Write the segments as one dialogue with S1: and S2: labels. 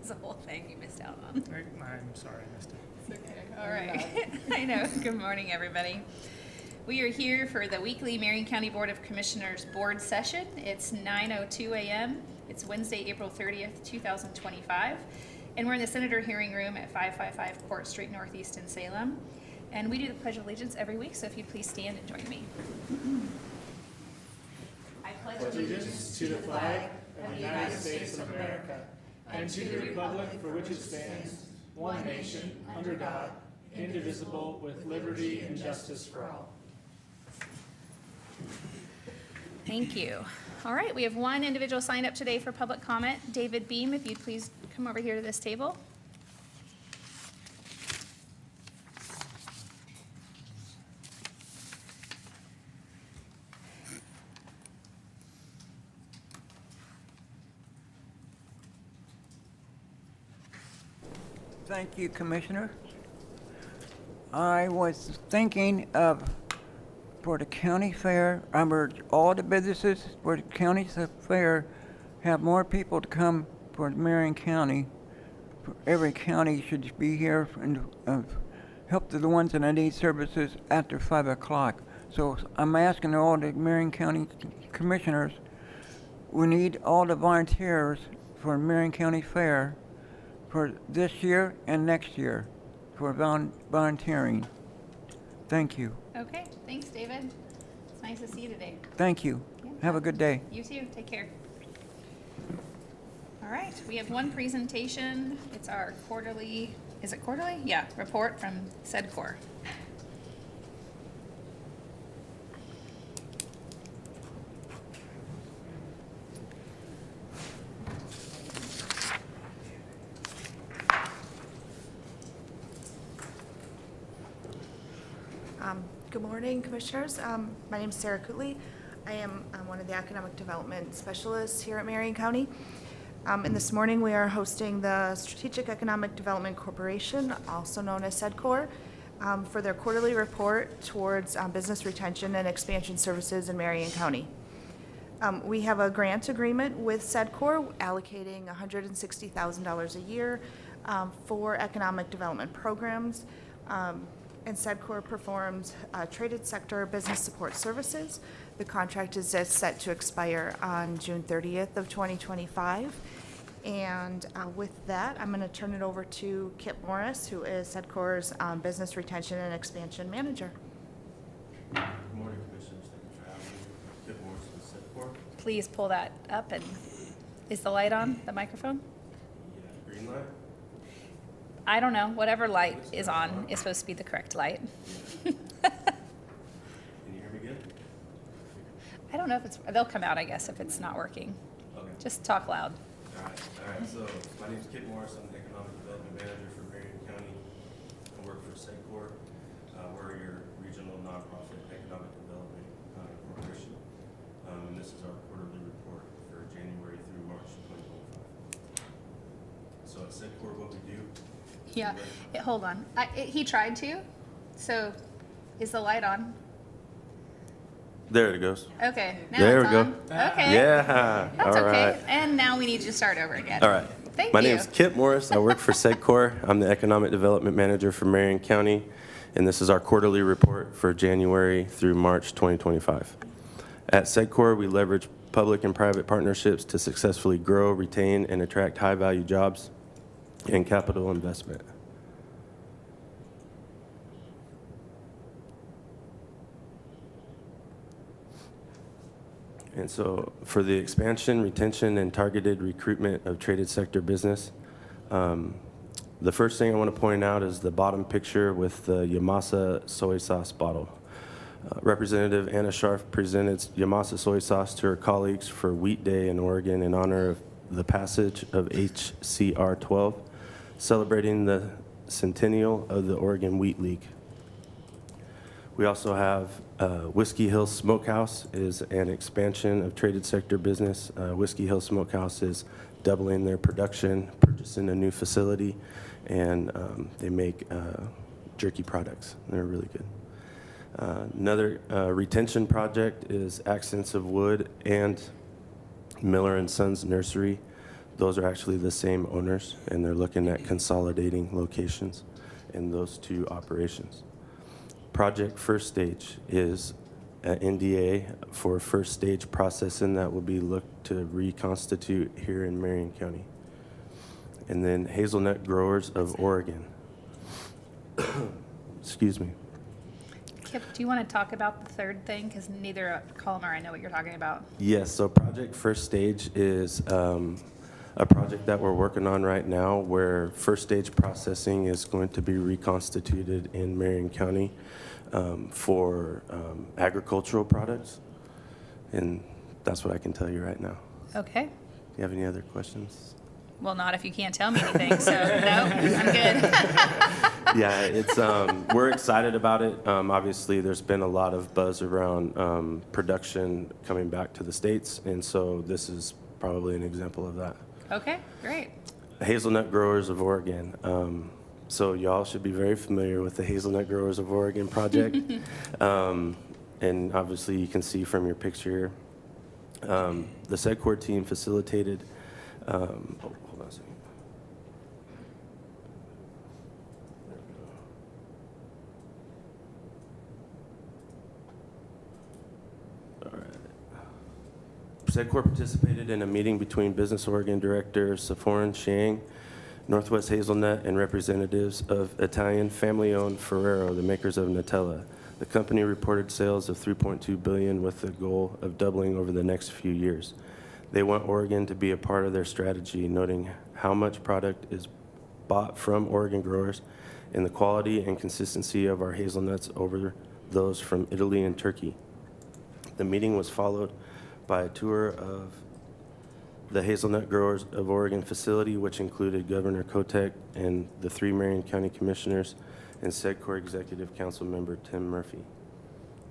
S1: It's a whole thing you missed out on.
S2: I'm sorry, I missed it.
S1: It's okay. All right. I know. Good morning, everybody. We are here for the weekly Marion County Board of Commissioners board session. It's 9:02 a.m. It's Wednesday, April 30th, 2025. And we're in the Senator Hearing Room at 555 Court Street Northeast in Salem. And we do the Pledge of Allegiance every week, so if you'd please stand and join me. I pledge
S2: Allegiance to the flag of the United States of America and to the republic for which it stands, one nation, under God, indivisible, with liberty and justice for all.
S1: Thank you. All right, we have one individual signed up today for public comment. David Beam, if you'd please come over here to this table.
S3: Thank you, Commissioner. I was thinking of, for the county fair, I urge all the businesses for the county fair have more people to come for Marion County. Every county should be here and help the ones that need services after 5 o'clock. So I'm asking all the Marion County commissioners, we need all the volunteers for Marion County Fair for this year and next year for volunteering. Thank you.
S1: Okay, thanks, David. It's nice to see you today.
S3: Thank you.
S1: Yeah.
S3: Have a good day.
S1: You too. Take care. All right, we have one presentation. It's our quarterly, is it quarterly? Yeah, report from SEDCOR.
S4: Good morning, Commissioners. My name is Sarah Cootley. I am one of the Economic Development Specialists here at Marion County. And this morning we are hosting the Strategic Economic Development Corporation, also known as SEDCOR, for their quarterly report towards business retention and expansion services in Marion County. We have a grant agreement with SEDCOR allocating $160,000 a year for economic development programs. And SEDCOR performs traded sector business support services. The contract is set to expire on June 30th of 2025. And with that, I'm going to turn it over to Kip Morris, who is SEDCOR's Business Retention and Expansion Manager.
S5: Good morning, Commissioners. Thank you for having me. Kip Morris with SEDCOR.
S1: Please pull that up. And is the light on, the microphone?
S5: Yeah, green light.
S1: I don't know. Whatever light is on is supposed to be the correct light.
S5: Can you hear me good?
S1: I don't know if it's, they'll come out, I guess, if it's not working.
S5: Okay.
S1: Just talk loud.
S5: All right. So my name is Kip Morris. I'm the Economic Development Manager for Marion County. I work for SEDCOR. We're your regional nonprofit economic development corporation. And this is our quarterly report for January through March 2025. So at SEDCOR, what we do.
S1: Yeah, hold on. He tried to. So, is the light on?
S5: There it goes.
S1: Okay, now
S5: There
S1: it's
S5: we go.
S1: on. Okay.
S5: Yeah.
S1: That's
S5: All
S1: okay.
S5: right.
S1: And now we need to start over again.
S5: All right.
S1: Thank
S5: My
S1: you.
S5: name is Kip Morris. I work for SEDCOR. I'm the Economic Development Manager for Marion County, and this is our quarterly report for January through March 2025. At SEDCOR, we leverage public and private partnerships to successfully grow, retain, and attract high-value jobs and capital investment. And so for the expansion, retention, and targeted recruitment of traded sector business, the first thing I want to point out is the bottom picture with the Yamasa soy sauce bottle. Representative Anna Scharf presented Yamasa soy sauce to her colleagues for Wheat Day in Oregon in honor of the passage of HCR 12, celebrating the centennial of the Oregon Wheat League. We also have Whiskey Hill Smokehouse is an expansion of traded sector business. Whiskey Hill Smokehouse is doubling their production, purchasing a new facility, and they make jerky products. They're really good. Another retention project is Accents of Wood and Miller and Sons Nursery. Those are actually the same owners, and they're looking at consolidating locations in those two operations. Project First Stage is an NDA for first stage processing that will be looked to reconstitute here in Marion County. And then Hazelnut Growers of Oregon. Excuse me.
S1: Kip, do you want to talk about the third thing? Because neither Colm or I know what you're talking about.
S5: Yes, so Project First Stage is a project that we're working on right now where first stage processing is going to be reconstituted in Marion County for agricultural products. And that's what I can tell you right now.
S1: Okay.
S5: Do you have any other questions?
S1: Well, not if you can't tell me anything, so no, I'm good.
S5: Yeah, it's we're excited about it. Obviously, there's been a lot of buzz around production coming back to the States, and so this is probably an example of that.
S1: Okay, great.
S5: Hazelnut Growers of Oregon. So y'all should be very familiar with the Hazelnut Growers of Oregon project. And obviously, you can see from your picture here, the SEDCOR team facilitated. Hold on a second. SEDCOR participated in a meeting between Business Oregon Director Saforan Shang, Northwest Hazelnut, and representatives of Italian family-owned Ferrero, the makers of Nutella. The company reported sales of $3.2 billion with the goal of doubling over the next few years. They want Oregon to be a part of their strategy, noting how much product is bought from Oregon growers and the quality and consistency of our hazelnuts over those from Italy and Turkey. The meeting was followed by a tour of the Hazelnut Growers of Oregon facility, which included Governor Kotek and the 3 Marion County Commissioners and SEDCOR Executive Council member Tim Murphy.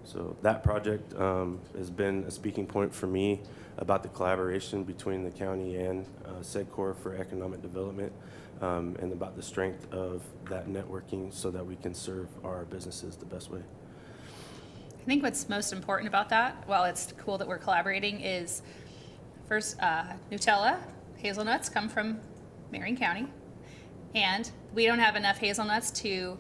S5: So that project has been a speaking point for me about the collaboration between the county and SEDCOR for economic development and about the strength of that networking so that we can serve our businesses the best way.
S1: I think what's most important about that, while it's cool that we're collaborating, is first, Nutella, hazelnuts come from Marion County, and we don't have enough hazelnuts to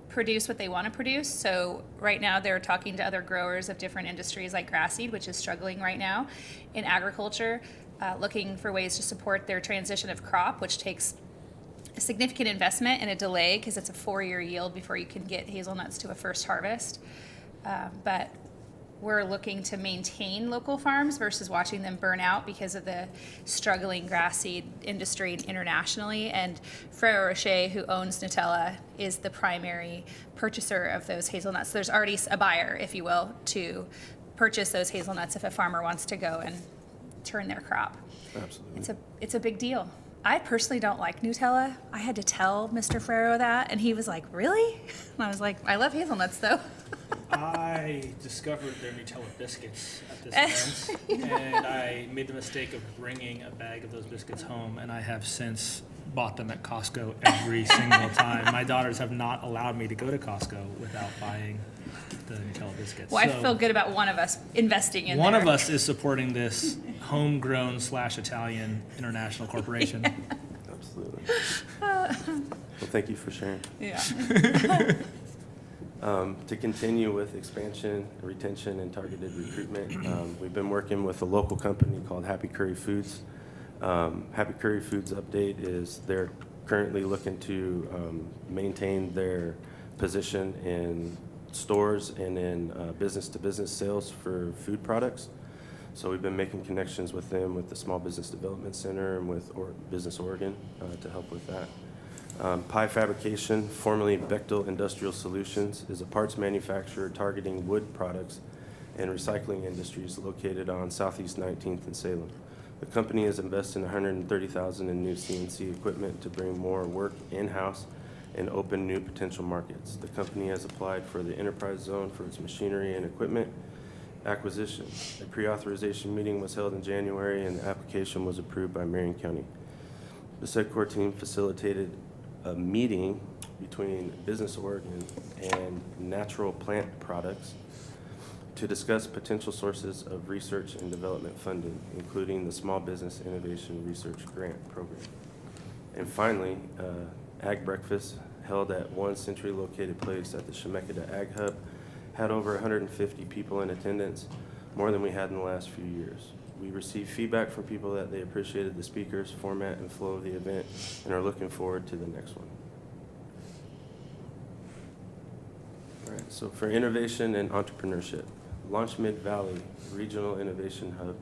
S1: produce what they want to produce. So right now they're talking to other growers of different industries like grass seed, which is struggling right now in agriculture, looking for ways to support their transition of crop, which takes a significant investment and a delay because it's a 4-year yield before you can get hazelnuts to a first harvest. But we're looking to maintain local farms versus watching them burn out because of the struggling grass seed industry internationally. And Ferrero Rocher, who owns Nutella, is the primary purchaser of those hazelnuts. So there's already a buyer, if you will, to purchase those hazelnuts if a farmer wants to go and turn their crop.
S5: Absolutely.
S1: It's a big deal. I personally don't like Nutella. I had to tell Mr. Ferrero that, and he was like, really? And I was like, I love hazelnuts, though.
S2: I discovered their Nutella biscuits at this event, and I made the mistake of bringing a bag of those biscuits home, and I have since bought them at Costco every single time. My daughters have not allowed me to go to Costco without buying the Nutella biscuits.
S1: Well, I feel good about one of us investing in
S2: one
S1: there.
S2: of us is supporting this homegrown / Italian international corporation.
S5: Absolutely. Well, thank you for sharing.
S1: Yeah.
S5: To continue with expansion, retention, and targeted recruitment, we've been working with a local company called Happy Curry Foods. Happy Curry Foods update is they're currently looking to maintain their position in stores and in business-to-business sales for food products. So we've been making connections with them with the Small Business Development Center and with Business Oregon to help with that. Pie Fabrication, formerly Bechtel Industrial Solutions, is a parts manufacturer targeting wood products and recycling industries located on Southeast 19th and Salem. The company has invested $130,000 in new CNC equipment to bring more work in-house and open new potential markets. The company has applied for the enterprise zone for its machinery and equipment acquisition. A pre-authorization meeting was held in January, and the application was approved by Marion County. The SEDCOR team facilitated a meeting between Business Oregon and Natural Plant Products to discuss potential sources of research and development funding, including the Small Business Innovation Research Grant Program. And finally, Ag Breakfast, held at one centrally located place at the Shemeketa Ag Hub, had over 150 people in attendance, more than we had in the last few years. We received feedback from people that they appreciated the speakers, format, and flow of the event, and are looking forward to the next one. All right, so for innovation and entrepreneurship, Launch Mid-Valley Regional Innovation Hub.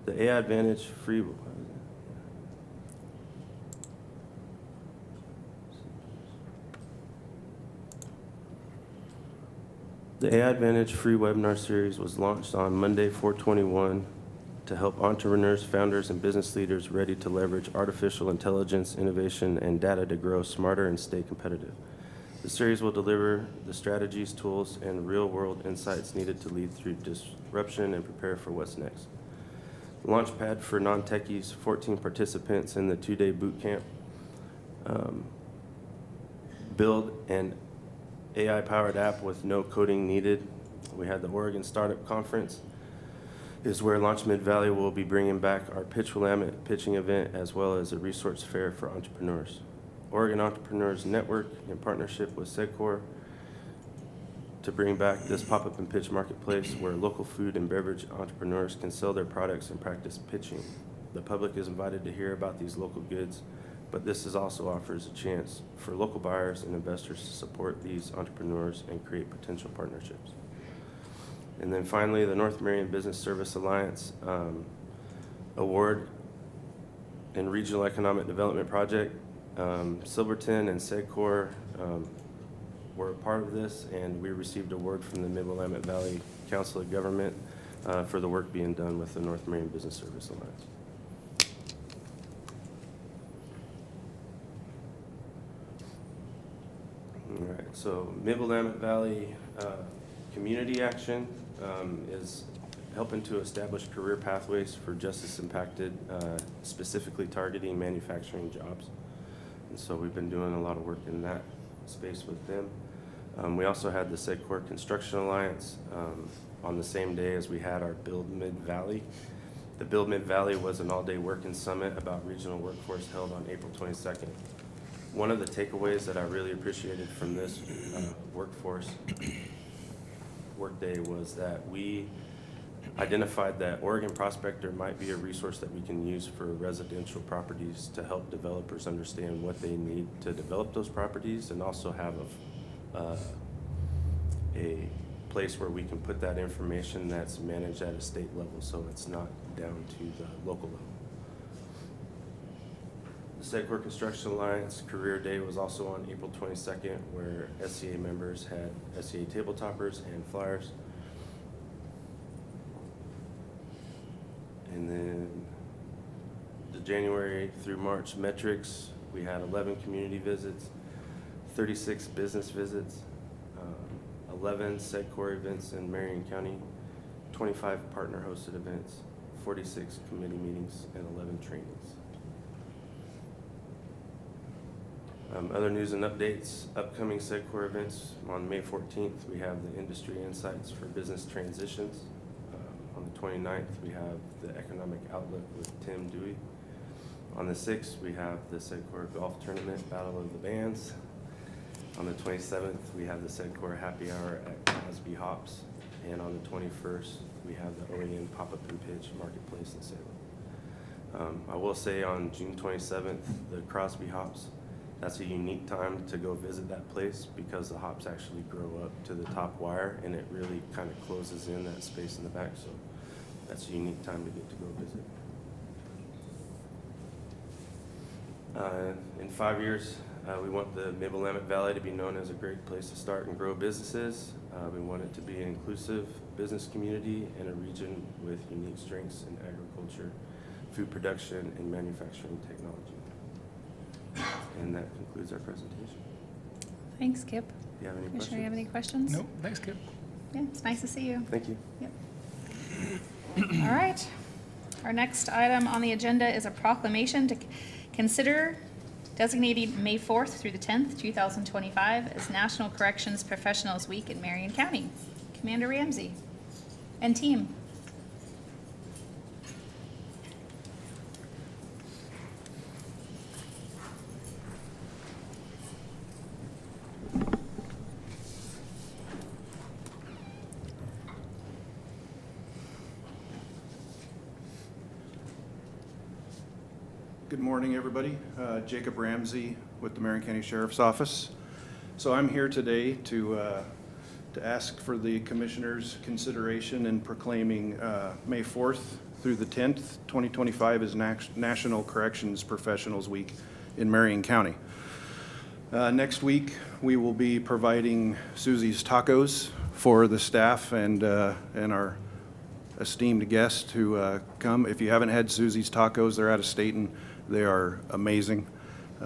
S5: The AI Advantage free. The AI Advantage free webinar series was launched on Monday, 4/21, to help entrepreneurs, founders, and business leaders ready to leverage artificial intelligence, innovation, and data to grow smarter and stay competitive. The series will deliver the strategies, tools, and real-world insights needed to lead through disruption and prepare for what's next. Launchpad for non-techies, 14 participants in the 2-day boot camp. Build an AI-powered app with no coding needed. We had the Oregon Startup Conference, is where Launch Mid-Valley will be bringing back our Pitch Willamette pitching event, as well as a resource fair for entrepreneurs. Oregon Entrepreneurs Network, in partnership with SEDCOR, to bring back this pop-up and pitch marketplace where local food and beverage entrepreneurs can sell their products and practice pitching. The public is invited to hear about these local goods, but this also offers a chance for local buyers and investors to support these entrepreneurs and create potential partnerships. And then finally, the North Marion Business Service Alliance Award and Regional Economic Development Project. Silverton and SEDCOR were a part of this, and we received an award from the Mid-Willamette Valley Council of Government for the work being done with the North Marion Business Service Alliance. All right, so Mid-Willamette Valley Community Action is helping to establish career pathways for justice-impacted, specifically targeting manufacturing jobs. And so we've been doing a lot of work in that space with them. We also had the SEDCOR Construction Alliance on the same day as we had our Build Mid-Valley. The Build Mid-Valley was an all-day working summit about regional workforce held on April 22nd. One of the takeaways that I really appreciated from this workforce workday was that we identified that Oregon Prospector might be a resource that we can use for residential properties to help developers understand what they need to develop those properties, and also have a place where we can put that information that's managed at a state level, so it's not down to the local level. The SEDCOR Construction Alliance Career Day was also on April 22nd, where SCA members had SCA tabletoppers and flyers. And then the January through March metrics, we had 11 community visits, 36 business visits, 11 SEDCOR events in Marion County, 25 partner-hosted events, 46 committee meetings, and 11 trainings. Other news and updates, upcoming SEDCOR events. On May 14th, we have the Industry Insights for Business Transitions. On the 29th, we have the Economic Outlook with Tim Dewey. On the 6th, we have the SEDCOR Golf Tournament, Battle of the Bands. On the 27th, we have the SEDCOR Happy Hour at Crosby Hops. And on the 21st, we have the OEM Pop-Up and Pitch Marketplace in Salem. I will say on June 27th, the Crosby Hops, that's a unique time to go visit that place because the hops actually grow up to the top wire, and it really kind of closes in that space in the back. So that's a unique time to get to go visit. In 5 years, we want the Mid-Willamette Valley to be known as a great place to start and grow businesses. We want it to be an inclusive business community in a region with unique strengths in agriculture, food production, and manufacturing technology. And that concludes our presentation.
S1: Thanks, Kip.
S5: Do you have any
S1: Commissioner,
S5: questions?
S1: you have any questions?
S2: Nope, thanks, Kip.
S1: Yeah, it's nice to see you.
S5: Thank you.
S1: Yep. All right. Our next item on the agenda is a proclamation to consider Designating May 4th through the 10th, 2025 as National Corrections Professionals Week in Marion County. Commander Ramsey and team.
S6: Good morning, everybody. Jacob Ramsey with the Marion County Sheriff's Office. So I'm here today to ask for the Commissioner's consideration in proclaiming May 4th through the 10th, 2025 as National Corrections Professionals Week in Marion County. Next week, we will be providing Susie's Tacos for the staff and our esteemed guests who come. If you haven't had Susie's Tacos, they're out of Staten. They are amazing.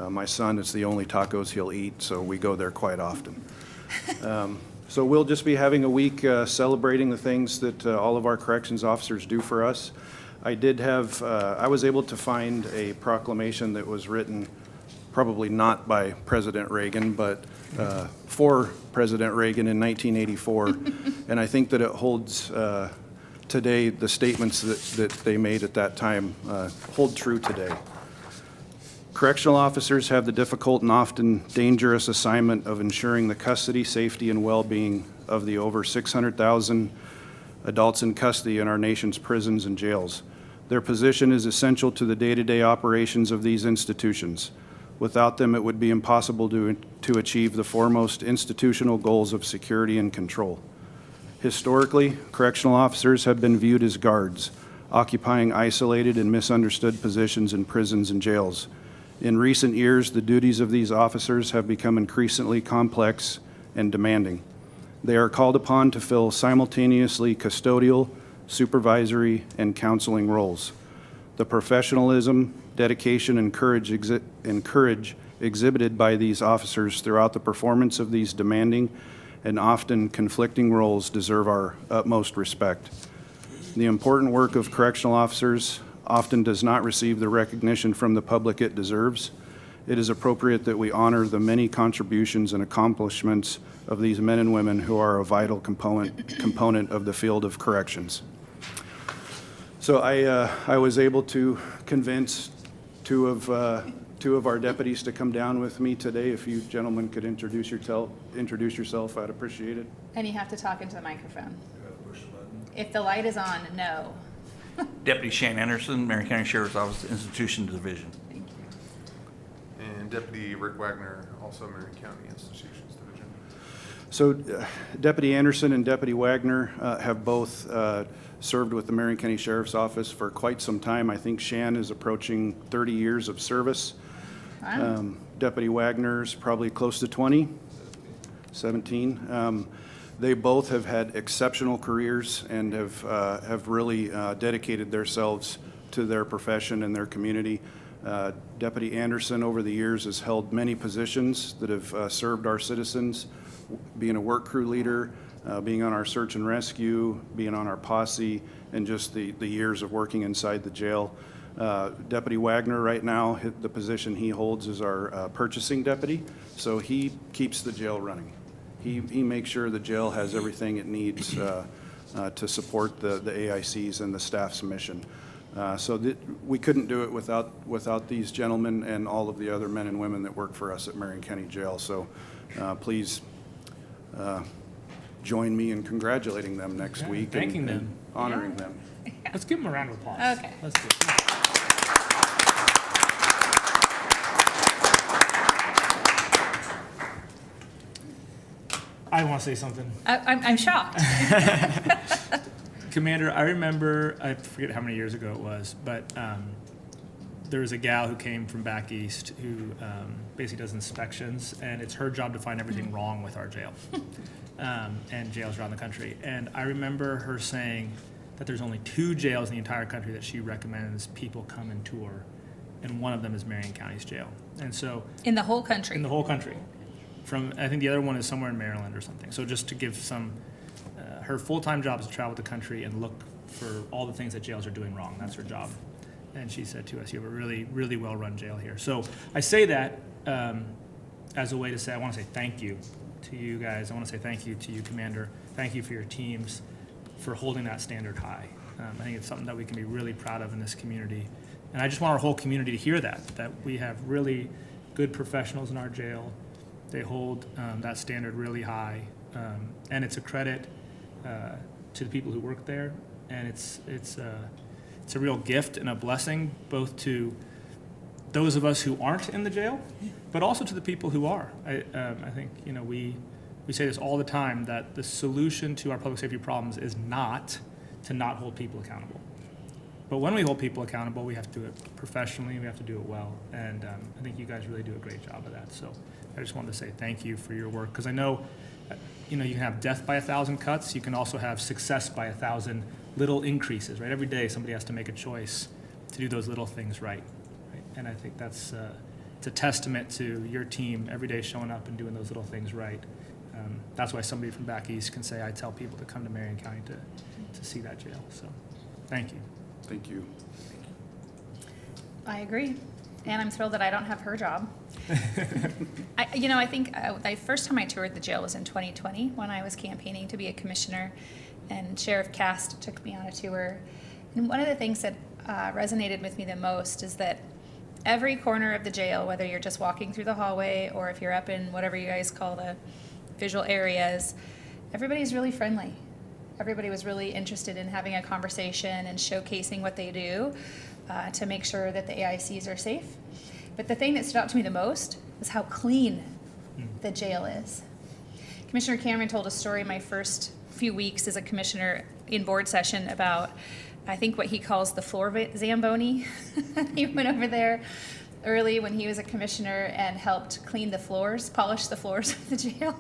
S6: My son, it's the only tacos he'll eat, so we go there quite often. So we'll just be having a week celebrating the things that all of our corrections officers do for us. I was able to find a proclamation that was written probably not by President Reagan, but for President Reagan in 1984. And I think that it holds today, the statements that they made at that time hold true today. Correctional officers have the difficult and often dangerous assignment of ensuring the custody, safety, and well-being of the over 600,000 adults in custody in our nation's prisons and jails. Their position is essential to the day-to-day operations of these institutions. Without them, it would be impossible to achieve the foremost institutional goals of security and control. Historically, correctional officers have been viewed as guards, occupying isolated and misunderstood positions in prisons and jails. In recent years, the duties of these officers have become increasingly complex and demanding. They are called upon to fill simultaneously custodial, supervisory, and counseling roles. The professionalism, dedication, and courage exhibited by these officers throughout the performance of these demanding and often conflicting roles deserve our utmost respect. The important work of correctional officers often does not receive the recognition from the public it deserves. It is appropriate that we honor the many contributions and accomplishments of these men and women who are a vital component of the field of corrections. So I was able to convince two of our deputies to come down with me today. If you gentlemen could introduce yourself, I'd appreciate it.
S1: And you have to talk into the microphone. If the light is on, no.
S7: Deputy Shane Anderson, Marion County Sheriff's Office, Institution Division.
S1: Thank you.
S8: And Deputy Rick Wagner, also Marion County Institutions Division.
S6: So Deputy Anderson and Deputy Wagner have both served with the Marion County Sheriff's Office for quite some time. I think Shan is approaching 30 years of service.
S1: Wow.
S6: Deputy Wagner's probably close to 20, 17. They both have had exceptional careers and have really dedicated themselves to their profession and their community. Deputy Anderson over the years has held many positions that have served our citizens, being a work crew leader, being on our search and rescue, being on our posse, and just the years of working inside the jail. Deputy Wagner right now, the position he holds is our purchasing deputy, so he keeps the jail running. He makes sure the jail has everything it needs to support the AICs and the staff's mission. So we couldn't do it without these gentlemen and all of the other men and women that work for us at Marion County Jail. So please join me in congratulating them next week.
S2: Thanking them.
S6: And honoring them.
S2: Let's give them a round of applause.
S1: Okay.
S2: Let's do it. I want to say something.
S1: I'm shocked.
S2: Commander, I remember, I forget how many years ago it was, but there was a gal who came from back east who basically does inspections, and it's her job to find everything wrong with our jail and jails around the country. And I remember her saying that there's only 2 jails in the entire country that she recommends people come and tour, and one of them is Marion County's jail. And so
S1: In the whole country.
S2: in the whole country. I think the other one is somewhere in Maryland or something. So just to give some, her full-time job is to travel the country and look for all the things that jails are doing wrong. That's her job. And she said to us, you have a really, really well-run jail here. So I say that as a way to say, I want to say thank you to you guys. I want to say thank you to you, Commander. Thank you for your teams for holding that standard high. I think it's something that we can be really proud of in this community. And I just want our whole community to hear that we have really good professionals in our jail. They hold that standard really high. And it's a credit to the people who work there. And it's a real gift and a blessing, both to those of us who aren't in the jail, but also to the people who are. I think, we say this all the time, that the solution to our public safety problems is not to not hold people accountable. But when we hold people accountable, we have to do it professionally, and we have to do it well. And I think you guys really do a great job of that. So I just wanted to say thank you for your work, because I know, you can have death by 1,000 cuts. You can also have success by 1,000 little increases, right? Every day somebody has to make a choice to do those little things right? And I think it's a testament to your team every day showing up and doing those little things right. That's why somebody from back east can say, I tell people to come to Marion County to see that jail. So thank you.
S6: Thank you.
S1: I agree. And I'm thrilled that I don't have her job. I think the first time I toured the jail was in 2020 when I was campaigning to be a commissioner, and Sheriff Cast took me on a tour. And one of the things that resonated with me the most is that every corner of the jail, whether you're just walking through the hallway or if you're up in whatever you guys call the visual areas, everybody's really friendly. Everybody was really interested in having a conversation and showcasing what they do to make sure that the AICs are safe. But the thing that stood out to me the most was how clean the jail is. Commissioner Cameron told a story my first few weeks as a commissioner in board session about, I think, what he calls the floor Zamboni. He went over there early when he was a commissioner and helped clean the floors, polish the floors of the jail.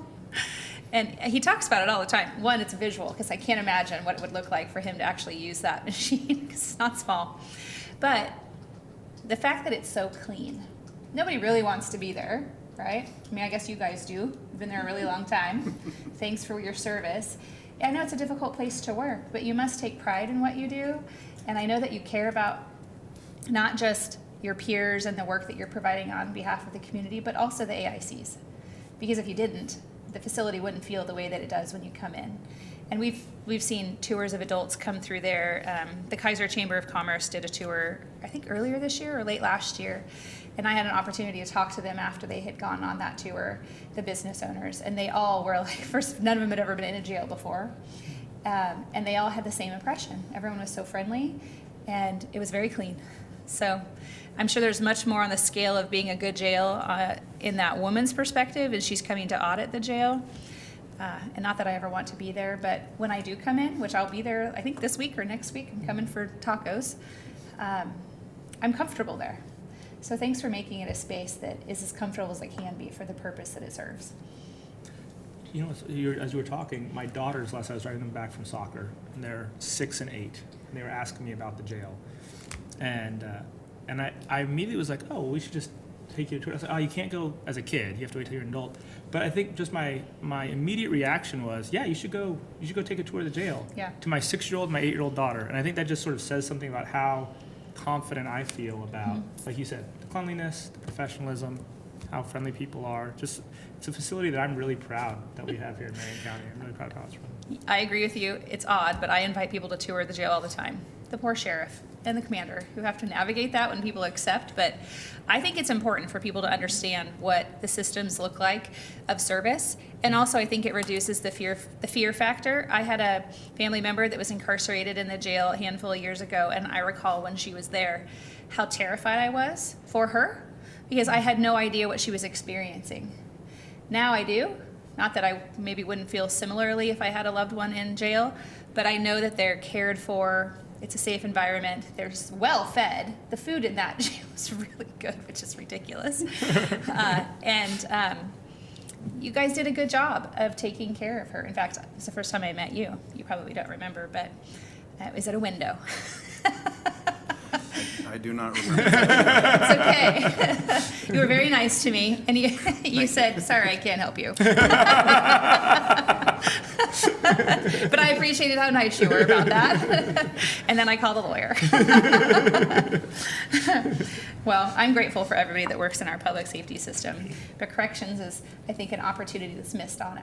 S1: And he talks about it all the time. One, it's visual, because I can't imagine what it would look like for him to actually use that machine, because it's not small. But the fact that it's so clean, nobody really wants to be there, right? I mean, I guess you guys do. You've been there a really long time. Thanks for your service. I know it's a difficult place to work, but you must take pride in what you do. And I know that you care about not just your peers and the work that you're providing on behalf of the community, but also the AICs. Because if you didn't, the facility wouldn't feel the way that it does when you come in. And we've seen tours of adults come through there. The Kaiser Chamber of Commerce did a tour, I think earlier this year or late last year, and I had an opportunity to talk to them after they had gone on that tour, the business owners, and they all were like, first, none of them had ever been in a jail before, and they all had the same impression. Everyone was so friendly, and it was very clean. So I'm sure there's much more on the scale of being a good jail in that woman's perspective, and she's coming to audit the jail. And not that I ever want to be there, but when I do come in, which I'll be there, I think this week or next week, I'm coming for tacos, I'm comfortable there. So thanks for making it a space that is as comfortable as it can be for the purpose that it serves.
S2: As you were talking, my daughters, last I was driving them back from soccer, and they're 6 and 8, and they were asking me about the jail. And I immediately was like, oh, well, we should just take you to a tour. I was like, oh, you can't go as a kid. You have to wait till you're an adult. But I think just my immediate reaction was, yeah, you should go take a tour of the jail.
S1: Yeah.
S2: To my 6-year-old, my 8-year-old daughter. And I think that just sort of says something about how confident I feel about, like you said, the cleanliness, the professionalism, how friendly people are. Just, it's a facility that I'm really proud that we have here in Marion County. I'm really proud of how it's run.
S1: I agree with you. It's odd, but I invite people to tour the jail all the time. The poor sheriff and the commander who have to navigate that when people accept. But I think it's important for people to understand what the systems look like of service. And also I think it reduces the fear factor. I had a family member that was incarcerated in the jail a handful of years ago, and I recall when she was there how terrified I was for her because I had no idea what she was experiencing. Now I do. Not that I maybe wouldn't feel similarly if I had a loved one in jail, but I know that they're cared for. It's a safe environment. They're well fed. The food in that jail was really good, which is ridiculous. You guys did a good job of taking care of her. In fact, it's the first time I met you. You probably don't remember, but it was at a window.
S6: I do not remember.
S1: It's okay. You were very nice to me, and you said, sorry, I can't help you. But I appreciated how nice you were about that. And then I called a lawyer. Well, I'm grateful for everybody that works in our public safety system. But corrections is, I think, an opportunity that's missed on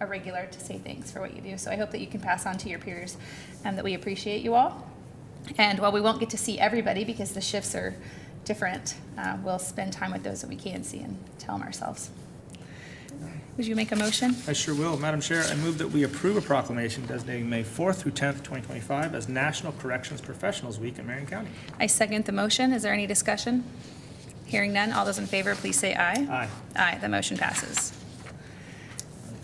S1: a regular to say thanks for what you do. So I hope that you can pass on to your peers that we appreciate you all. And while we won't get to see everybody because the shifts are different, we'll spend time with those that we can see and tell them ourselves. Would you make a motion?
S2: I sure will. Madam Chair, I move that we approve a proclamation designating May 4th through 10th, 2025 as National Corrections Professionals Week in Marion County.
S1: I second the motion. Is there any discussion? Hearing none, all those in favor, please say aye.
S2: Aye.
S1: Aye, the motion passes.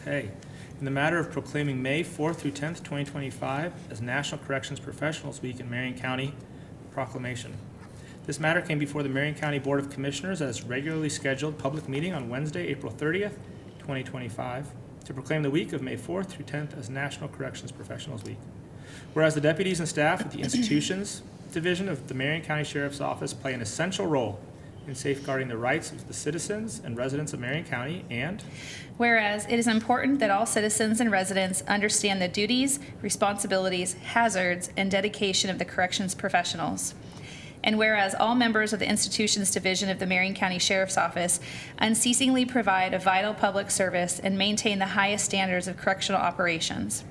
S2: Okay. In the matter of proclaiming May 4th through 10th, 2025 as National Corrections Professionals Week in Marion County, proclamation. This matter came before the Marion County Board of Commissioners at its regularly scheduled public meeting on Wednesday, April 30th, 2025, to proclaim the week of May 4th through 10th as National Corrections Professionals Week. Whereas the deputies and staff at the Institutions Division of the Marion County Sheriff's Office play an essential role in safeguarding the rights of the citizens and residents of Marion County, and
S1: Whereas it is important that all citizens and residents understand the duties, responsibilities, hazards, and dedication of the corrections professionals. And whereas all members of the Institutions Division of the Marion County Sheriff's Office unceasingly provide a vital public service and maintain the highest standards of correctional operations.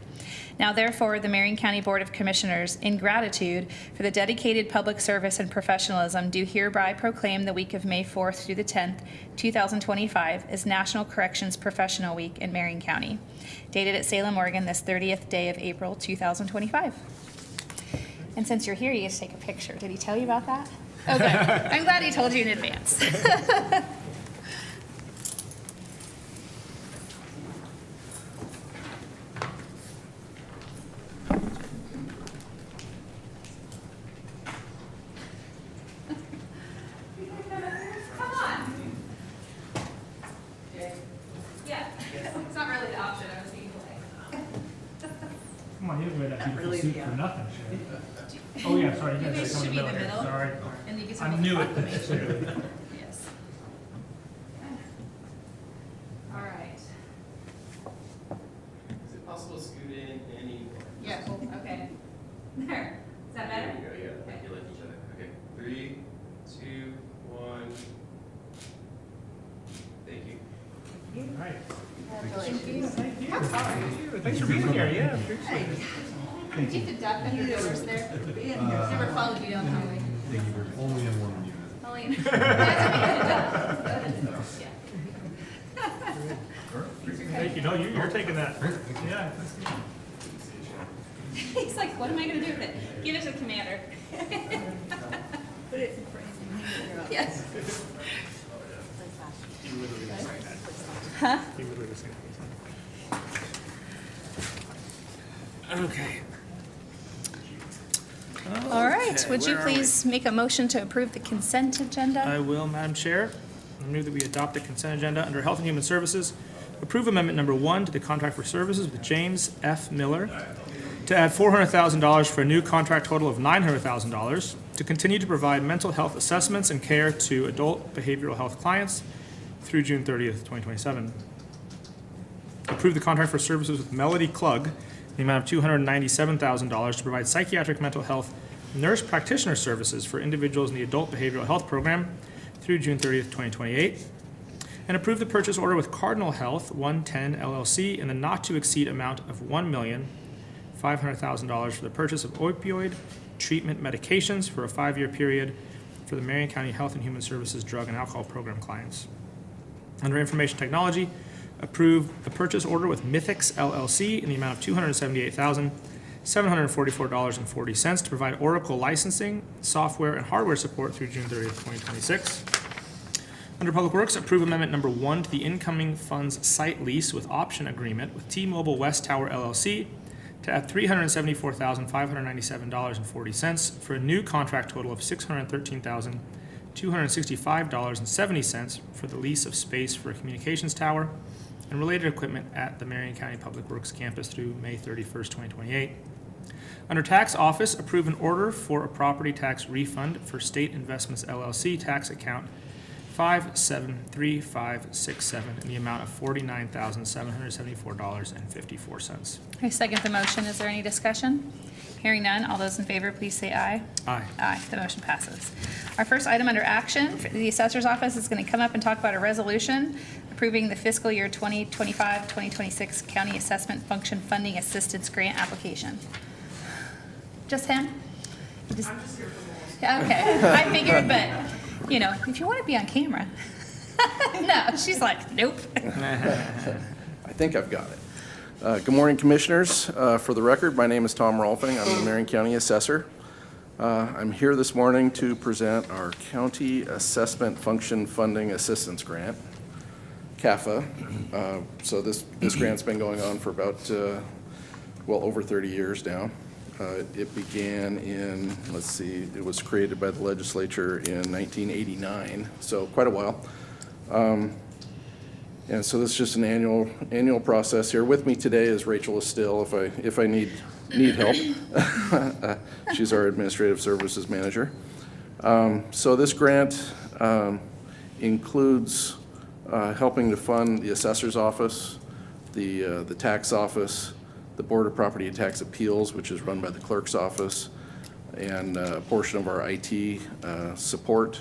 S1: Now therefore, the Marion County Board of Commissioners, in gratitude for the dedicated public service and professionalism, do hereby proclaim the week of May 4th through the 10th, 2025 as National Corrections Professional Week in Marion County, dated at Salem, Oregon, this 30th day of April, 2025. And since you're here, you get to take a picture. Did he tell you about that? Oh, good. I'm glad he told you in advance. Come on. Yeah, it's not really the option. I was being polite.
S2: come on, you wear that beautiful suit for nothing. Oh, yeah, sorry, you
S1: You
S2: guys
S1: guys
S2: are
S1: should
S2: coming
S1: be in the
S2: here.
S1: middle.
S2: Sorry.
S1: And you get to
S2: I
S1: make
S2: knew
S1: a
S2: it.
S1: proclamation. Yes. All right.
S9: Is it possible to scoot in any?
S1: Yeah, okay. There. Is that better?
S9: There we go, yeah.
S1: Okay.
S9: You're like each other. Okay. 3, 2, 1. Thank you.
S2: All right.
S1: Congratulations.
S2: Thanks for being here, yeah. appreciate it.
S1: Did you have to duck under doors there? Never followed you down the highway.
S8: Only in one unit.
S1: Only in. That's okay. Yeah.
S2: Thank you, no, you're taking that. Yeah.
S1: He's like, what am I gonna do with it? Give it to the commander. Put it in frame. Yes. Huh?
S2: You would do the same thing. Okay.
S1: All right,
S2: Okay,
S1: would you
S2: where are we?
S1: please make a motion to approve the consent agenda?
S2: I will, Madam Chair. I move that we adopt the consent agenda under Health and Human Services. Approve amendment number 1 to the contract for services with James F. Miller to add $400,000 for a new contract total of $900,000 to continue to provide mental health assessments and care to adult behavioral health clients through June 30th, 2027. Approve the contract for services with Melody Klug in the amount of $297,000 to provide psychiatric mental health nurse practitioner services for individuals in the adult behavioral health program through June 30th, 2028. And approve the purchase order with Cardinal Health 110 LLC in the not-to-exceed amount of $1,500,000 for the purchase of opioid treatment medications for a 5-year period for the Marion County Health and Human Services Drug and Alcohol Program clients. Under Information Technology, approve the purchase order with Mythix LLC in the amount of $278,744.40 to provide Oracle licensing, software, and hardware support through June 30th, 2026. Under Public Works, approve amendment number 1 to the incoming funds site lease with option agreement with T-Mobile West Tower LLC to add $374,597.40 for a new contract total of $613,265.70 for the lease of space for a communications tower and related equipment at the Marion County Public Works campus through May 31st, 2028. Under Tax Office, approve an order for a property tax refund for State Investments LLC tax account 573567 in the amount of $49,774.54.
S1: I second the motion. Is there any discussion? Hearing none, all those in favor, please say aye.
S2: Aye.
S1: Aye, the motion passes. Our first item under action, for the assessor's office is going to come up and talk about a resolution approving the fiscal year 2025-2026 county assessment function funding assistance grant application. Just him? I'm just here for most. Okay, I figured, but, you know, if you want to be on camera. No, she's like, nope.
S10: I think I've got it. Good morning, Commissioners. For the record, my name is Tom Rolfing. I'm the Marion County Assessor. I'm here this morning to present our County Assessment Function Funding Assistance Grant, CAFA. So this grant's been going on for about, well, over 30 years now. It began in, let's see, it was created by the legislature in 1989, so quite a while. And so this is just an annual process here. With me today is Rachel Estill, if I need help. She's our Administrative Services Manager. So this grant includes helping to fund the Assessor's Office, the Tax Office, the Board of Property and Tax Appeals, which is run by the Clerk's Office, and a portion of our IT support,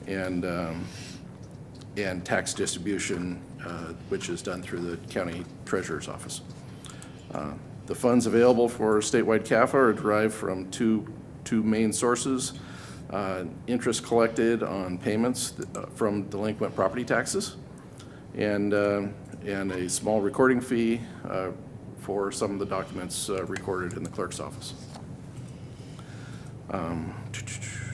S10: and tax distribution, which is done through the County Treasurer's Office. The funds available for statewide CAFA are derived from two main sources: interest collected on payments from delinquent property taxes, and a small recording fee for some of the documents recorded in the Clerk's Office.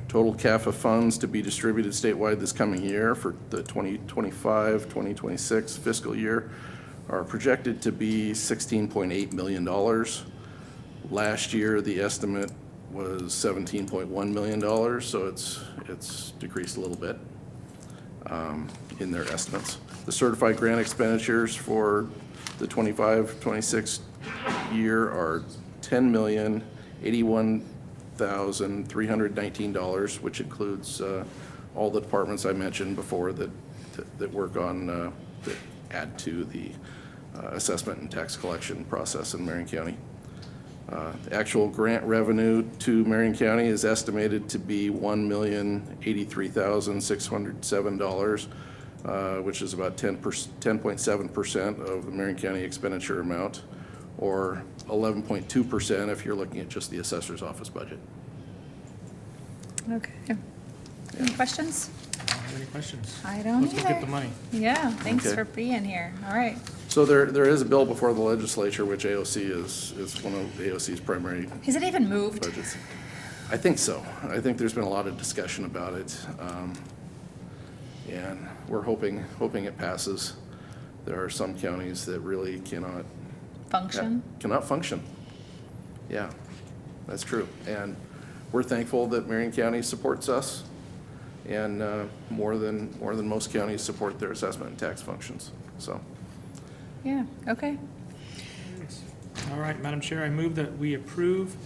S10: Total CAFA funds to be distributed statewide this coming year for the 2025-2026 fiscal year are projected to be $16.8 million. Last year, the estimate was $17.1 million, so it's decreased a little bit in their estimates. The certified grant expenditures for the 25-26 year are $10,081,319, which includes all the departments I mentioned before that work on, that add to the assessment and tax collection process in Marion County. The actual grant revenue to Marion County is estimated to be $1,083,607, which is about 10.7% of the Marion County expenditure amount, or 11.2% if you're looking at just the assessor's office budget.
S1: Okay. Any questions?
S2: I don't have any questions.
S1: I don't
S2: Let's go get
S1: either.
S2: the money.
S1: Yeah, thanks
S10: Okay.
S1: for being here. All right.
S10: So there is a bill before the legislature, which AOC is one of AOC's primary
S1: Has it even moved?
S10: budgets. I think so. I think there's been a lot of discussion about it, and we're hoping it passes. There are some counties that really cannot
S1: Function?
S10: function. Yeah, that's true. And we're thankful that Marion County supports us, and more than most counties support their assessment and tax functions. So.
S1: Yeah, okay.
S2: All right, Madam Chair, I move that we approve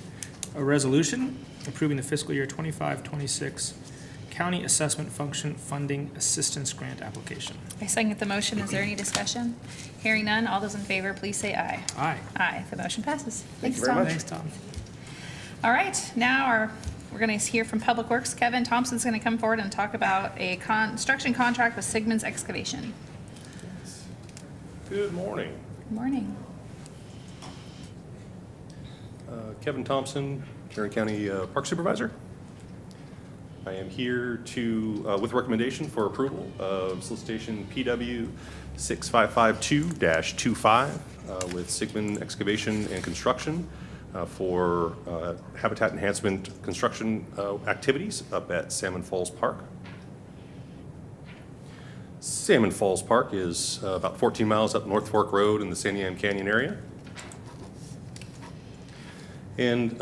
S2: a resolution approving the fiscal year 25-26 County Assessment Function Funding Assistance Grant application.
S1: I second the motion. Is there any discussion? Hearing none, all those in favor, please say aye.
S2: Aye.
S1: Aye, the motion passes.
S10: Thank
S1: Thanks,
S10: you very
S1: Tom.
S10: much.
S2: Thanks, Tom.
S1: All right, now we're going to hear from Public Works. Kevin Thompson's going to come forward and talk about a construction contract with Sigmund's Excavation.
S11: Good morning.
S1: Good morning.
S11: Kevin Thompson, Marion County Park Supervisor. I am here to, with recommendation for approval of solicitation PW 6552-25 with Sigmund Excavation and Construction for habitat enhancement construction activities up at Salmon Falls Park. Salmon Falls Park is about 14 miles up North Fork Road in the Santiam Canyon area. And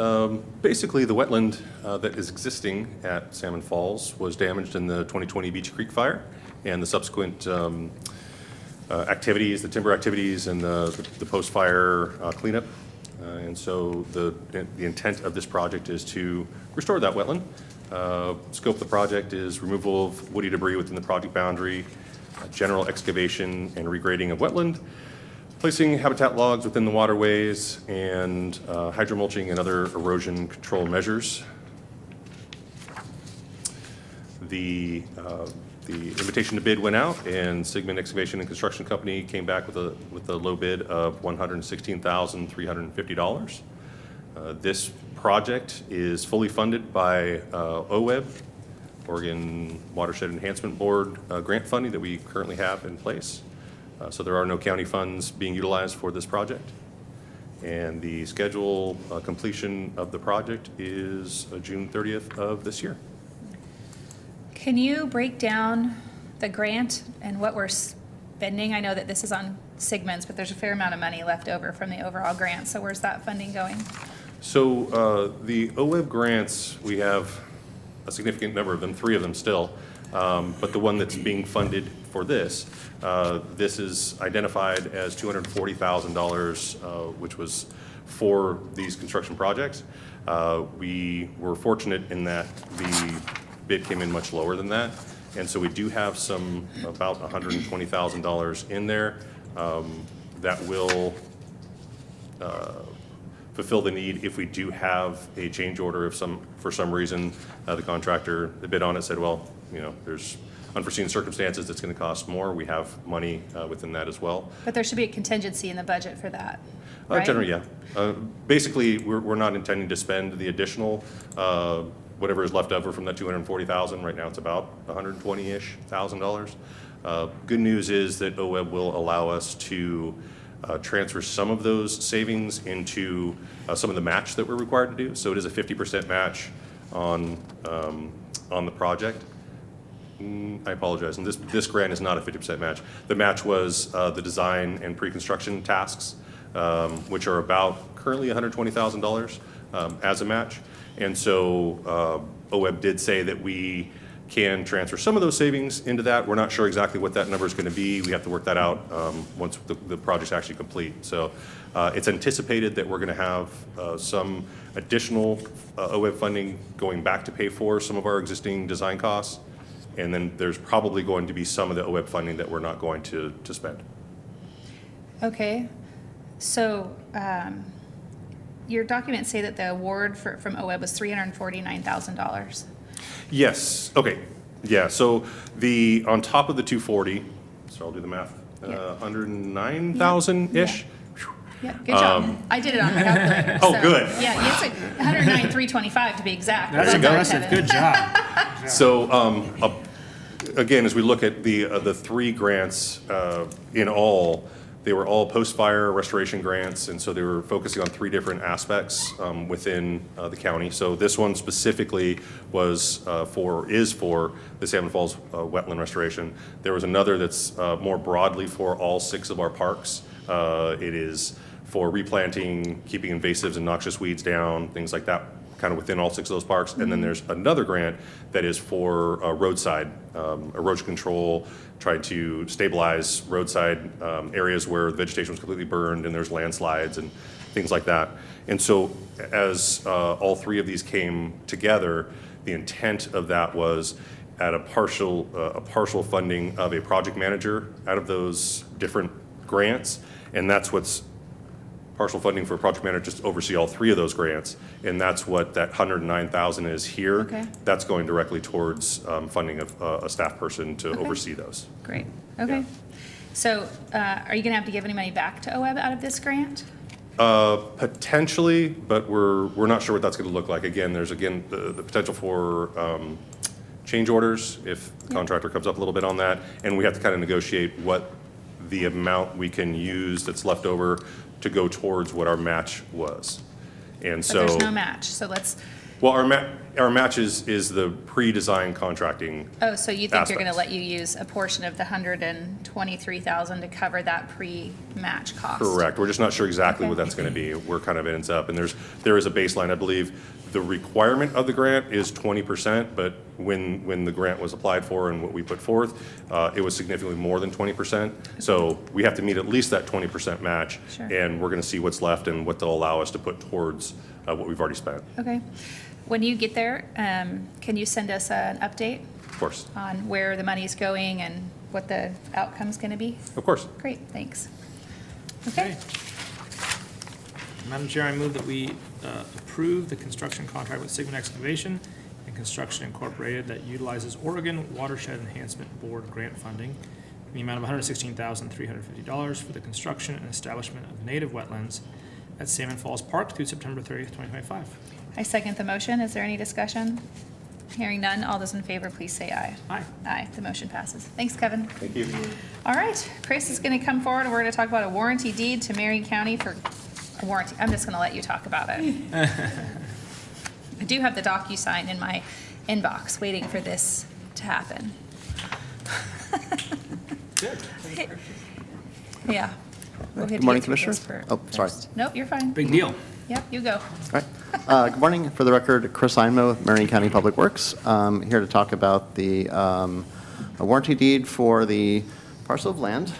S11: basically the wetland that is existing at Salmon Falls was damaged in the 2020 Beach Creek fire and the subsequent activities, the timber activities and the post-fire cleanup. And so the intent of this project is to restore that wetland Scope of the project is removal of woody debris within the project boundary, general excavation and regrading of wetland, placing habitat logs within the waterways, and hydromulching and other erosion control measures. The invitation to bid went out, and Sigmund Excavation and Construction Company came back with a low bid of $116,350. This project is fully funded by OWEB, Oregon Watershed Enhancement Board grant funding that we currently have in place. So there are no county funds being utilized for this project. And the schedule completion of the project is June 30th of this year.
S1: Can you break down the grant and what we're spending? I know that this is on Sigmund's, but there's a fair amount of money left over from the overall grant. So where's that funding going?
S11: So the OWEB grants, we have a significant number of them, 3 of them still. But the one that's being funded for this is identified as $240,000, which was for these construction projects. We were fortunate in that the bid came in much lower than that. And so we do have about $120,000 in there that will fulfill the need if we do have a change order for some reason the contractor, the bid on it said, well, there's unforeseen circumstances that's going to cost more. We have money within that as well.
S1: But there should be a contingency in the budget for that, right?
S11: Generally, yeah. Basically, we're not intending to spend the additional whatever is left over from that $240,000. Right now, it's about $120-ish thousand. Good news is that OWEB will allow us to transfer some of those savings into some of the match that we're required to do. So it is a 50% match on the project. I apologize, and this grant is not a 50% match. The match was the design and pre-construction tasks, which are about currently $120,000 as a match. And so OWEB did say that we can transfer some of those savings into that. We're not sure exactly what that number is going to be. We have to work that out once the project's actually complete. So it's anticipated that we're going to have some additional OWEB funding going back to pay for some of our existing design costs. And then there's probably going to be some of the OWEB funding that we're not going to spend.
S1: Okay. So your documents say that the award from OWEB was $349,000.
S11: Yes. Okay. Yeah. So on top of the 240, so I'll do the math. 109,000-ish.
S1: Yeah, good job. I did it on my calculator.
S11: Oh, good.
S1: Yeah, it's like 109,325 to be exact.
S2: That's aggressive. Good job.
S11: So again, as we look at the 3 grants in all, they were all post-fire restoration grants, and so they were focusing on 3 different aspects within the county. So this one specifically was for the Salmon Falls wetland restoration. There was another that's more broadly for all 6 of our parks. It is for replanting, keeping invasives and noxious weeds down, things like that, kind of within all 6 of those parks. And then there's another grant that is for roadside erosion control, trying to stabilize roadside areas where the vegetation was completely burned and there's landslides and things like that. And so as all 3 of these came together, the intent of that was at a partial funding of a project manager out of those different grants. And that's what's partial funding for a project manager just to oversee all 3 of those grants, and that's what that $109,000 is here.
S1: Okay.
S11: That's going directly towards funding of a staff person to oversee those.
S1: Great. Okay.
S11: Yeah.
S1: So are you going to have to give any money back to OWEB out of this grant?
S11: Potentially, but we're not sure what that's going to look like. Again, there's the potential for change orders if the contractor comes up a little bit on that, and we have to kind of negotiate what the amount we can use that's left over to go towards what our match was. And so
S1: But there's no match, so let's...
S11: Well, our match is the pre-design contracting.
S1: Oh, so you think you're going to
S11: aspects.
S1: let you use a portion of the $123,000 to cover that pre-match cost?
S11: Correct. We're just not sure exactly
S1: Okay.
S11: what that's going to be, where kind of ends up. And there is a baseline, I believe. The requirement of the grant is 20%, but when the grant was applied for and what we put forth, it was significantly more than 20%. So we have to meet at least that 20% match.
S1: Sure.
S11: And we're going to see what's left and what they'll allow us to put towards what we've already spent.
S1: Okay. When you get there, can you send us an update
S11: Of course.
S1: on where the money's going and what the outcome's going to be?
S11: Of course.
S1: Great, thanks.
S2: Okay. Madam Chair, I move that we approve the construction contract with Sigmund Excavation and Construction Incorporated that utilizes Oregon Watershed Enhancement Board grant funding in the amount of $116,350 for the construction and establishment of native wetlands at Salmon Falls Park through September 30th, 2025.
S1: I second the motion. Is there any discussion? Hearing none, all those in favor, please say aye.
S2: Aye.
S1: Aye, the motion passes. Thanks, Kevin.
S11: Thank you.
S1: All right, Chris is going to come forward, and we're going to talk about a warranty deed to Marion County for a warranty. I'm just going to let you talk about it. I do have the DocuSign in my inbox, waiting for this to happen.
S2: Good.
S1: Yeah. We'll
S12: Good morning, Commissioners. Oh, sorry.
S1: Nope, you're fine.
S2: Big deal.
S1: Yep, you go.
S12: All right. Good morning. For the record, Chris Einmo with Marion County Public Works. Here to talk about the a warranty deed for the parcel of land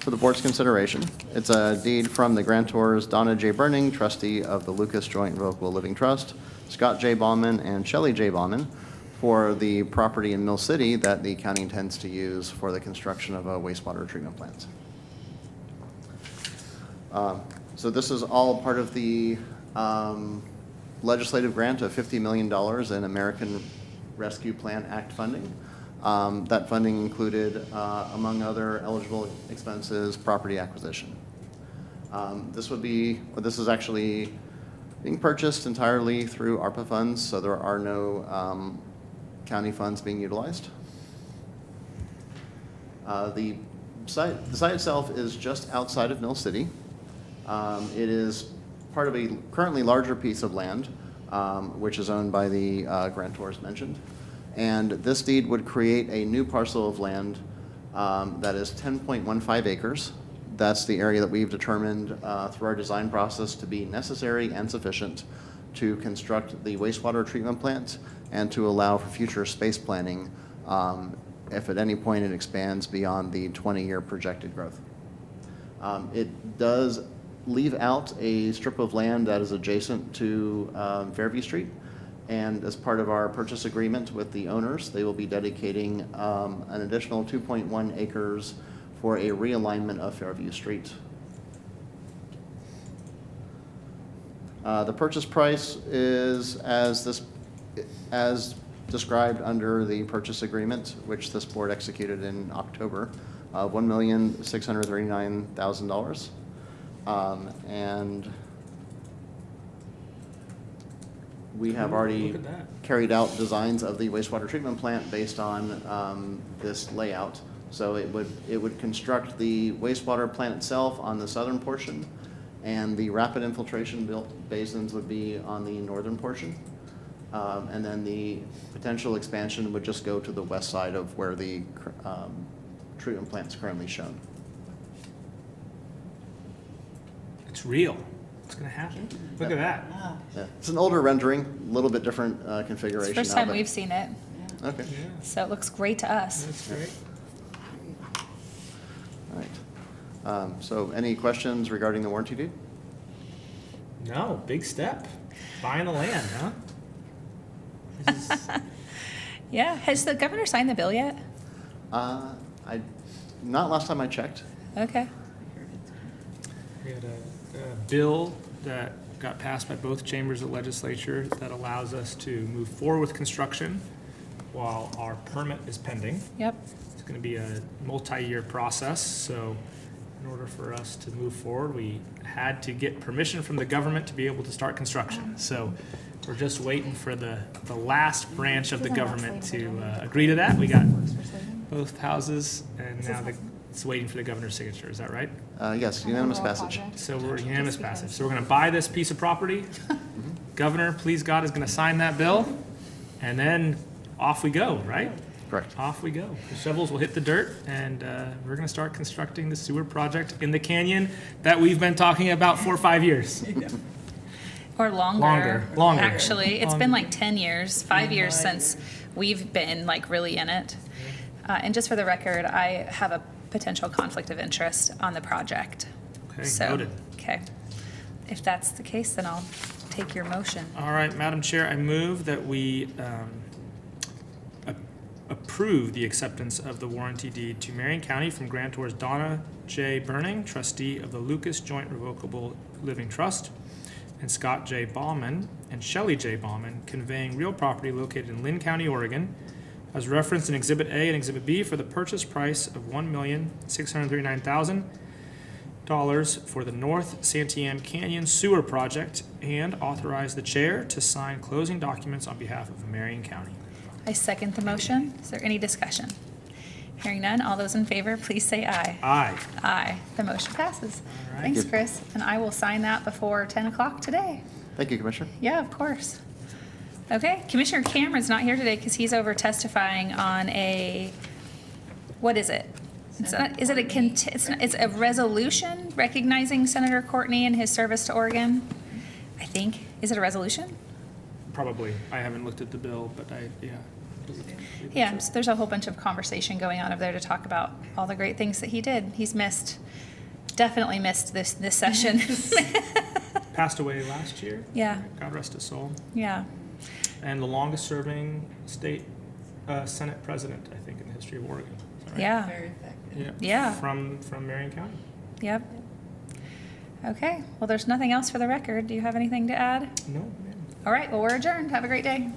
S12: for the board's consideration. It's a deed from the grantors Donna J. Burning, trustee of the Lucas Joint Revocable Living Trust, Scott J. Bauman, and Shelley J. Bauman, for the property in Mill City that the county intends to use for the construction of a wastewater treatment plant. So this is all part of the legislative grant of $50 million in American Rescue Plan Act funding. That funding included, among other eligible expenses, property acquisition. This is actually being purchased entirely through ARPA funds, so there are no county funds being utilized. The site itself is just outside of Mill City. It is part of a currently larger piece of land, which is owned by the grantors mentioned. And this deed would create a new parcel of land that is 10.15 acres. That's the area that we've determined through our design process to be necessary and sufficient to construct the wastewater treatment plant and to allow for future space planning if at any point it expands beyond the 20-year projected growth. It does leave out a strip of land that is adjacent to Fairview Street. And as part of our purchase agreement with the owners, they will be dedicating an additional 2.1 acres for a realignment of Fairview Street. The purchase price is as described under the purchase agreement, which this board executed in October, $1,639,000. And we have already carried out designs of the wastewater treatment plant based on this layout. So it would construct the wastewater plant itself on the southern portion, and the rapid infiltration basins would be on the northern portion. And then the potential expansion would just go to the west side of where the treatment plant is currently shown.
S2: It's real. It's going to happen. Look at that.
S12: Yeah. It's an older rendering, a little bit different configuration.
S1: It's the first
S12: now,
S1: time
S12: but-
S1: we've seen it,
S12: Okay.
S2: Yeah,
S1: so it looks great to us.
S2: that's great.
S12: All right. So any questions regarding the warranty deed?
S2: No, big step. Buying the land, huh? This is,
S1: Yeah, has the governor signed the bill yet?
S12: Not last time I checked.
S1: Okay.
S2: we had a bill that got passed by both chambers of the legislature that allows us to move forward with construction while our permit is pending.
S1: Yep.
S2: It's going to be a multi-year process, so in order for us to move forward, we had to get permission from the government to be able to start construction. So we're just waiting for the last branch of the government to agree to that. We got both houses, and now it's waiting for the governor's signature. Is that right?
S12: Yes, unanimous passage.
S2: So we're unanimous passage. So we're going to buy this piece of property. Governor, please God, is going to sign that bill, and then off we go, right?
S12: Correct.
S2: Off we go. The shovels will hit the dirt, and we're going to start constructing the sewer project in the canyon that we've been talking about for 5 years.
S1: Or longer.
S2: Longer.
S1: Actually, it's been like 10 years, 5 years since we've been like really in it. And just for the record, I have a potential conflict of interest on the project.
S2: Okay,
S1: So,
S2: noted.
S1: okay. If that's the case, then I'll take your motion.
S2: All right, Madam Chair, I move that we approve the acceptance of the warranty deed to Marion County from grantors Donna J. Burning, trustee of the Lucas Joint Revocable Living Trust, and Scott J. Bauman and Shelley J. Bauman, conveying real property located in Lynn County, Oregon, as referenced in Exhibit A and Exhibit B for the purchase price of $1,639,000 for the North Santiam Canyon Sewer Project, and authorize the chair to sign closing documents on behalf of Marion County.
S1: I second the motion. Is there any discussion? Hearing none, all those in favor, please say aye.
S2: Aye.
S1: Aye. The motion passes.
S2: All right.
S1: Thanks, Chris. And I will sign that before 10 o'clock today.
S12: Thank you, Commissioner.
S1: Yeah, of course. Okay, Commissioner Cameron's not here today because he's over testifying on a, what is it? It's a resolution recognizing Senator Courtney and his service to Oregon, I think. Is it a resolution?
S2: Probably. I haven't looked at the bill, but yeah.
S1: Yeah, so there's a whole bunch of conversation going on over there to talk about all the great things that he did. He's definitely missed this session.
S2: Passed away last year.
S1: Yeah.
S2: God rest his soul.
S1: Yeah.
S2: And the longest serving state Senate president, I think, in the history of Oregon. Is that right?
S1: Yeah.
S9: Very effective.
S2: Yeah.
S1: Yeah.
S2: From Marion County.
S1: Yep. Okay, well, there's nothing else for the record. Do you have anything to add?
S2: No, ma'am.
S1: All right, well, we're adjourned. Have a great day.